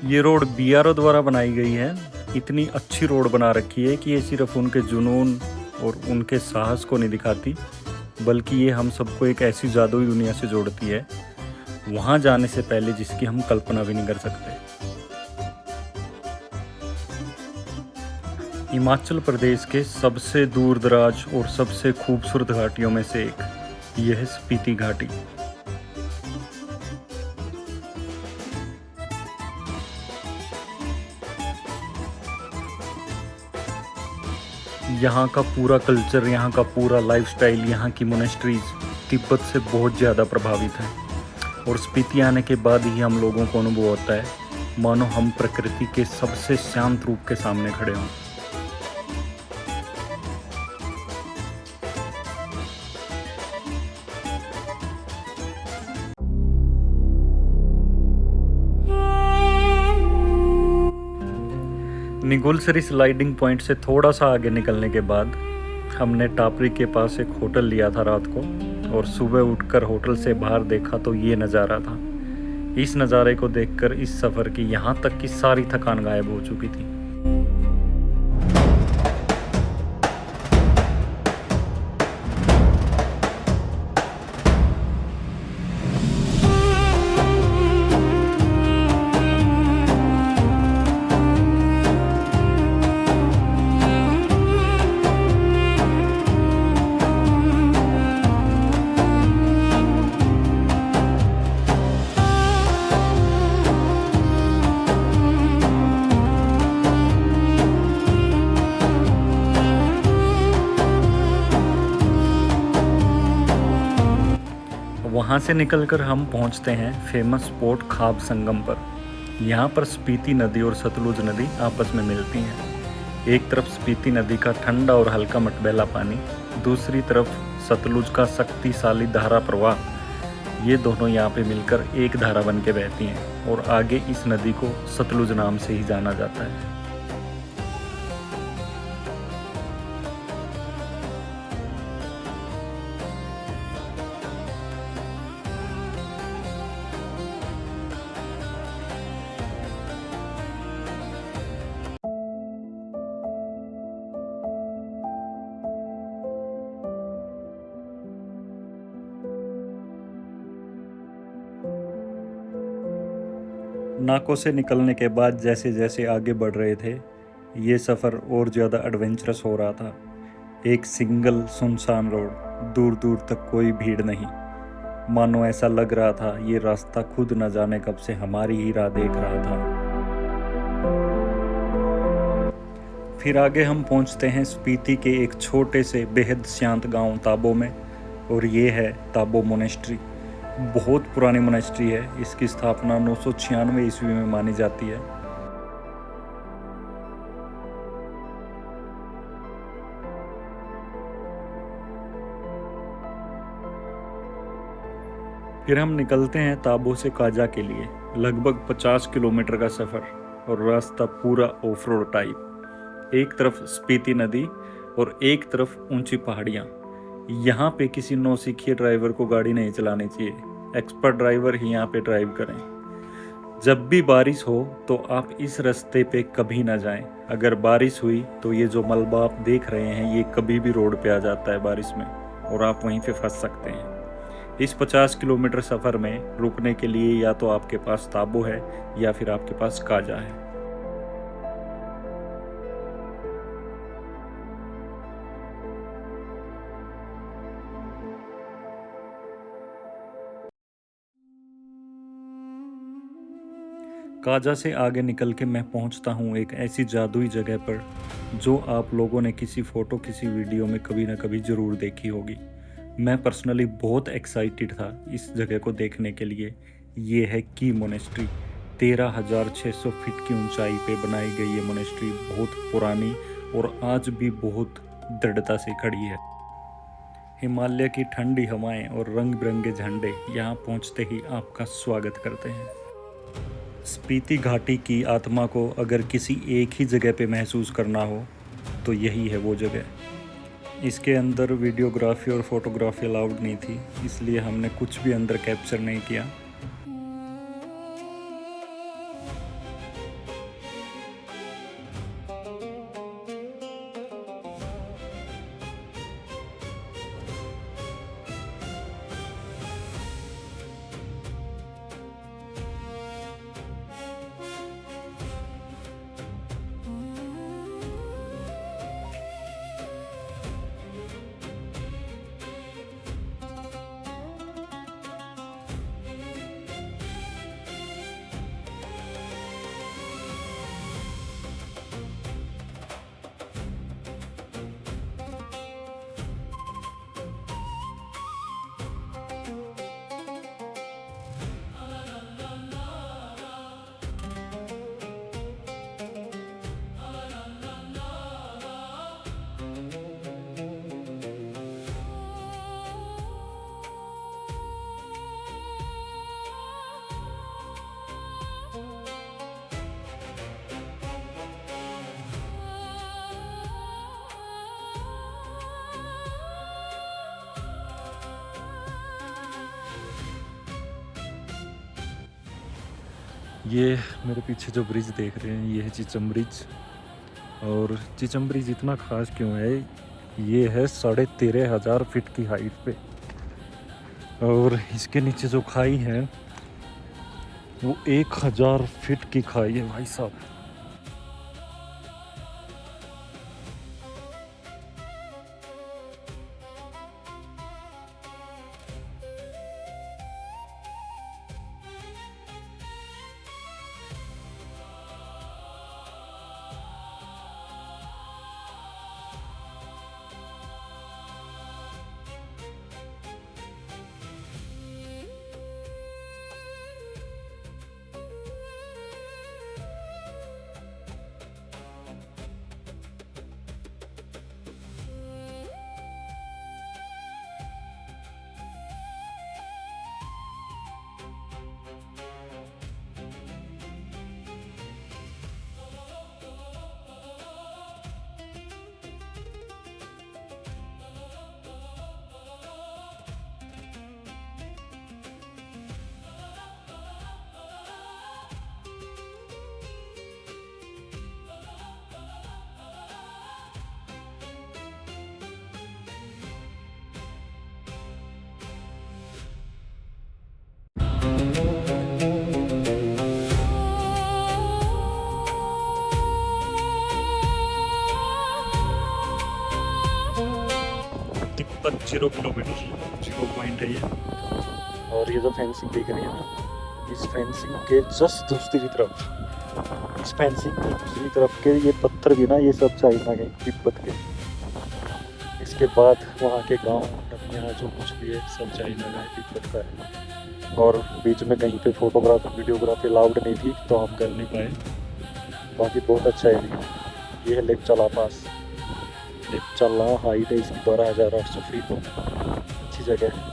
ये road BRO द्वारा बनाई गई है। इतनी अच्छी रोड बना रखी है कि ये सिर्फ उनके जुनून और उनके साहस को नहीं दिखाती, बल्कि ये हम सबको एक ऐसी जादुई दुनिया से जोड़ती है वहाँ जाने से पहले जिसकी हम कल्पना भी नहीं कर सकते। हिमाचल प्रदेश के सबसे दूर दराज और सबसे खूबसूरत घाटियों में से एक यह है स्पीति घाटी। यहाँ का पूरा कल्चर, यहाँ का पूरा लाइफस्टाइल, यहाँ की मोनेस्ट्रीज तिब्बत से बहुत ज़्यादा प्रभावित है। और स्पीति आने के बाद ही हम लोगों को अनुभव होता है मानो हम प्रकृति के सबसे शांत रूप के सामने खड़े हों। निगुलसरी स्लाइडिंग पॉइंट से थोड़ा सा आगे निकलने के बाद हमने टापरी के पास एक होटल लिया था रात को, और सुबह उठकर होटल से बाहर देखा तो ये नज़ारा था। इस नज़ारे को देखकर इस सफ़र की यहाँ तक की सारी थकान गायब हो चुकी थी। वहाँ से निकलकर हम पहुँचते हैं फेमस स्पॉट खाब संगम पर। यहाँ पर स्पीति नदी और सतलुज नदी आपस में मिलती हैं। एक तरफ स्पीति नदी का ठंडा और हल्का मटमैला पानी, दूसरी तरफ सतलुज का शक्तिशाली धारा प्रवाह। ये दोनों यहाँ पे मिलकर एक धारा बन के बहती हैं और आगे इस नदी को सतलुज नाम से ही जाना जाता है। नाकों से निकलने के बाद जैसे जैसे आगे बढ़ रहे थे, ये सफ़र और ज़्यादा एडवेंचरस हो रहा था। एक सिंगल सुनसान रोड, दूर दूर तक कोई भीड़ नहीं। मानो ऐसा लग रहा था ये रास्ता खुद न जाने कब से हमारी ही राह देख रहा था। फिर आगे हम पहुंचते हैं स्पीति के एक छोटे से बेहद शांत गांव ताबो में, और ये है ताबो मोनेस्ट्री। बहुत पुरानी मोनेस्ट्री है। इसकी स्थापना 996 ईस्वी में मानी जाती है। फिर हम निकलते हैं ताबो से काजा के लिए। लगभग 50 किलोमीटर का सफ़र, और रास्ता पूरा ऑफ रोड टाइप। एक तरफ स्पीति नदी और एक तरफ ऊंची पहाड़ियाँ। यहाँ पे किसी नौसिखिए ड्राइवर को गाड़ी नहीं चलानी चाहिए। एक्सपर्ट ड्राइवर ही यहाँ पे ड्राइव करें। जब भी बारिश हो तो आप इस रास्ते पे कभी ना जाएं। अगर बारिश हुई तो ये जो मलबा आप देख रहे हैं ये कभी भी रोड पे आ जाता है बारिश में, और आप वहीं पे फंस सकते हैं। इस 50 किलोमीटर सफ़र में रुकने के लिए या तो आपके पास ताबो है या फिर आपके पास काजा है। काजा से आगे निकल के मैं पहुंचता हूं एक ऐसी जादुई जगह पर जो आप लोगों ने किसी फ़ोटो, किसी वीडियो में कभी ना कभी ज़रूर देखी होगी। मैं पर्सनली बहुत एक्साइटेड था इस जगह को देखने के लिए। ये है की मोनेस्ट्री। 13,600 फीट की ऊंचाई पे बनाई गई ये मोनेस्ट्री बहुत पुरानी और आज भी बहुत दृढ़ता से खड़ी है। हिमालय की ठंडी हवाएं और रंग बिरंगे झंडे यहाँ पहुँचते ही आपका स्वागत करते हैं। स्पीति घाटी की आत्मा को अगर किसी एक ही जगह पे महसूस करना हो तो यही है वो जगह। इसके अंदर वीडियोग्राफी और फोटोग्राफी अलाउड नहीं थी, इसलिए हमने कुछ भी अंदर कैप्चर नहीं किया। ये मेरे पीछे जो ब्रिज देख रहे हैं ये है चिचम ब्रिज। और चिचम ब्रिज इतना ख़ास क्यों है, ये है 13,500 फीट की हाइट पे। और इसके नीचे जो खाई है वो 1,000 फीट की खाई है भाई साहब। तिब्बत 0 किलोमीटर 0 पॉइंट है ये। और ये जो फेंसिंग दिख रही है ना, इस फेंसिंग के जस्ट दूसरी तरफ, इस फेंसिंग की दूसरी तरफ के ये पत्थर भी ना, ये सब चाइना के, तिब्बत के। इसके बाद वहाँ के गांव यहाँ जो कुछ भी है सब चाइना का है, तिब्बत का है। और बीच में कहीं पे फोटोग्राफी वीडियोग्राफी अलाउड नहीं थी तो हम कर नहीं पाए। बाकी बहुत अच्छा एरिया। ये है लेक चला पास। लेक चला हाइट है इसकी 12,800 फीट। अच्छी जगह है।